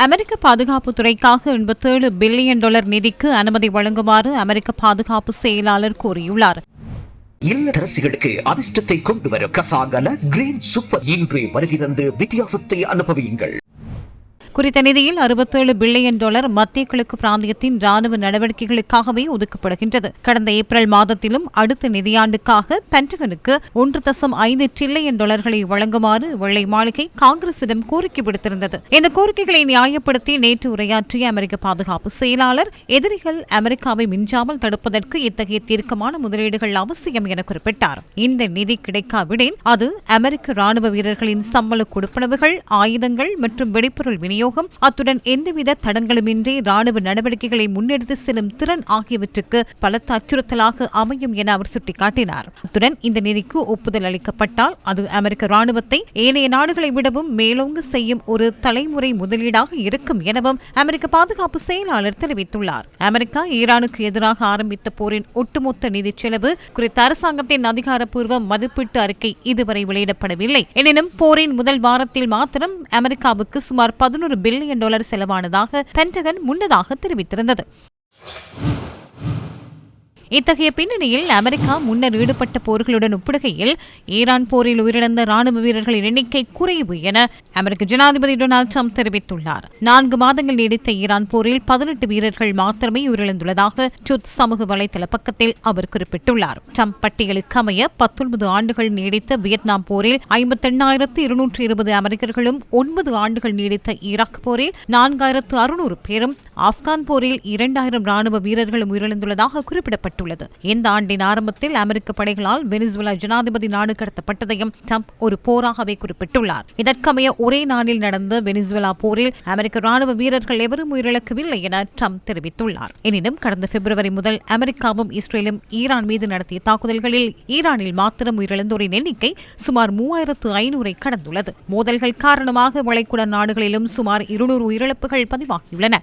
அமெரிக்க பாதுகாப்புத் துறைக்காக $87 பில்லியன் நிதிக்கு அனுமதி வழங்குமாறு அமெரிக்க பாதுகாப்பு செயலாளர் கூறியுள்ளார். இல்லத்தரசிகளுக்கு அதிர்ஷ்டத்தை கொண்டு வரும் கசாகல கிரீன் சூப்பர் இன்றே வருகை தந்து வித்தியாசத்தை அனுபவியுங்கள். குறித்த நிதியில் $67 பில்லியன் மத்திய கிழக்கு பிராந்தியத்தின் ராணுவ நடவடிக்கைகளுக்காகவே ஒதுக்கப்படுகின்றது. கடந்த ஏப்ரல் மாதத்திலும் அடுத்த நிதியாண்டுக்காக பென்டகனுக்கு $1.5 டிரில்லியன் வழங்குமாறு வெள்ளை மாளிகை காங்கிரசிடம் கோரிக்கை விடுத்திருந்தது. இந்த கோரிக்கைகளை நியாயப்படுத்தி நேற்று உரையாற்றிய அமெரிக்க பாதுகாப்பு செயலாளர், எதிரிகள் அமெரிக்காவை மிஞ்சாமல் தடுப்பதற்கு இத்தகைய தீர்க்கமான முதலீடுகள் அவசியம் என குறிப்பிட்டார். இந்த நிதி கிடைக்காவிடின் அது அமெரிக்க ராணுவ வீரர்களின் சம்பள கொடுப்பனவுகள், ஆயுதங்கள் மற்றும் வெடிப்பொருள் விநியோகம், அத்துடன் எந்தவித தடங்களுமின்றி ராணுவ நடவடிக்கைகளை முன்னெடுத்து செல்லும் திறன் ஆகியவற்றுக்கு பலத்த அச்சுறுத்தலாக அமையும் என அவர் சுட்டிக்காட்டினார். அத்துடன் இந்த நிதிக்கு ஒப்புதல் அளிக்கப்பட்டால் அது அமெரிக்க ராணுவத்தை ஏனைய நாடுகளை விடவும் மேலோங்க செய்யும் ஒரு தலைமுறை முதலீடாக இருக்கும் எனவும் அமெரிக்க பாதுகாப்பு செயலாளர் தெரிவித்துள்ளார். அமெரிக்கா ஈரானுக்கு எதிராக ஆரம்பித்த போரின் ஒட்டுமொத்த நிதி செலவு குறித்த அரசாங்கத்தின் அதிகாரப்பூர்வ மதிப்பீட்டு அறிக்கை இதுவரை வெளியிடப்படவில்லை. எனினும் போரின் முதல் வாரத்தில் மாத்திரம் அமெரிக்காவுக்கு சுமார் $11 பில்லியன் செலவானதாக பென்டகன் முன்னதாக தெரிவித்திருந்தது. இத்தகைய பின்னணியில் அமெரிக்கா முன்னர் ஈடுபட்ட போர்களுடன் ஒப்பிடுகையில் ஈரான் போரில் உயிரிழந்த ராணுவ வீரர்களின் எண்ணிக்கை குறைவு என அமெரிக்க ஜனாதிபதி டொனால்டு ட்ரம்ப் தெரிவித்துள்ளார். 4 மாதங்கள் நீடித்த ஈரான் போரில் 18 வீரர்கள் மாத்திரமே உயிரிழந்துள்ளதாக ட்ரூத் சமூக வலைதள பக்கத்தில் அவர் குறிப்பிட்டுள்ளார். ட்ரம்ப் பட்டியலுக்கு அமைய 19 ஆண்டுகள் நீடித்த வியட்நாம் போரில் 58,220 அமெரிக்கர்களும், 9 ஆண்டுகள் நீடித்த ஈராக் போரில் 4,600 பேரும், ஆப்கான் போரில் 2,000 ராணுவ வீரர்களும் உயிரிழந்துள்ளதாக குறிப்பிடப்பட்டுள்ளது. இந்த ஆண்டின் ஆரம்பத்தில் அமெரிக்க படைகளால் வெனிசுவேலா ஜனாதிபதி நாடு கடத்தப்பட்டதையும் ட்ரம்ப் ஒரு போராகவே குறிப்பிட்டுள்ளார். இதற்கமைய ஒரே நாளில் நடந்த வெனிசுவேலா போரில் அமெரிக்க ராணுவ வீரர்கள் எவரும் உயிரிழக்கவில்லை என ட்ரம்ப் தெரிவித்துள்ளார். எனினும் கடந்த பிப்ரவரி முதல் அமெரிக்காவும் இஸ்ரேலும் ஈரான் மீது நடத்திய தாக்குதல்களில் ஈரானில் மாத்திரம் உயிரிழந்தோரின் எண்ணிக்கை சுமார் 3,500 கடந்துள்ளது. மோதல்கள் காரணமாக வளைகுடா நாடுகளிலும் சுமார் 200 உயிரிழப்புகள் பதிவாகியுள்ளன.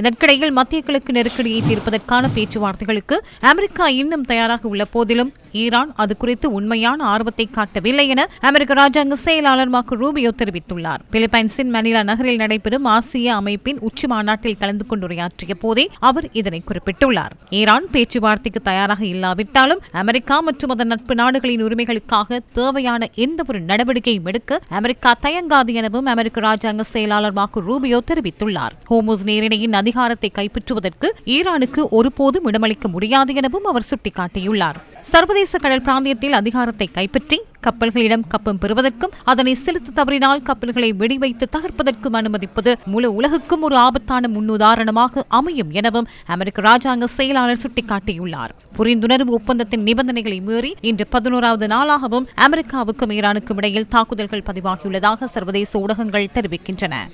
இதற்கிடையில் மத்திய கிழக்கு நெருக்கடியை தீர்ப்பதற்கான பேச்சுவார்த்தைகளுக்கு அமெரிக்கா இன்னும் தயாராக உள்ள போதிலும் ஈரான் அது குறித்து உண்மையான ஆர்வத்தை காட்டவில்லை என அமெரிக்க ராஜாங்க செயலாளர் மார்க்கோ ரூபியோ தெரிவித்துள்ளார். பிலிப்பைன்ஸின் மணிலா நகரில் நடைபெறும் ஆசிய அமைப்பின் உச்சி மாநாட்டில் கலந்து கொண்டு உரையாற்றிய போதே அவர் இதனை குறிப்பிட்டுள்ளார். ஈரான் பேச்சுவார்த்தைக்கு தயாராக இல்லாவிட்டாலும் அமெரிக்கா மற்றும் அதன் நட்பு நாடுகளின் உரிமைகளுக்காக தேவையான எந்தவொரு நடவடிக்கையும் எடுக்க அமெரிக்கா தயங்காது எனவும் அமெரிக்க ராஜாங்க செயலாளர் மார்க்கோ ரூபியோ தெரிவித்துள்ளார். ஹோர்முஸ் நீரிணையின் அதிகாரத்தை கைப்பற்றுவதற்கு ஈரானுக்கு ஒருபோதும் இடமளிக்க முடியாது எனவும் அவர் சுட்டிக்காட்டியுள்ளார். சர்வதேச கடல் பிராந்தியத்தில் அதிகாரத்தை கைப்பற்றி கப்பல்களிடம் கப்பம் பெறுவதற்கும் அதனை செலுத்த தவறினால் கப்பல்களை வெடிவைத்து தகர்ப்பதற்கும் அனுமதிப்பது முழு உலகுக்கும் ஒரு ஆபத்தான முன்னுதாரணமாக அமையும் எனவும் அமெரிக்க ராஜாங்க செயலாளர் சுட்டிக்காட்டியுள்ளார். புரிந்துணர்வு ஒப்பந்தத்தின் நிபந்தனைகளை மீறி இன்று 11வது நாளாகவும் அமெரிக்காவுக்கும் ஈரானுக்கும் இடையில் தாக்குதல்கள் பதிவாகியுள்ளதாக சர்வதேச ஊடகங்கள் தெரிவிக்கின்றன.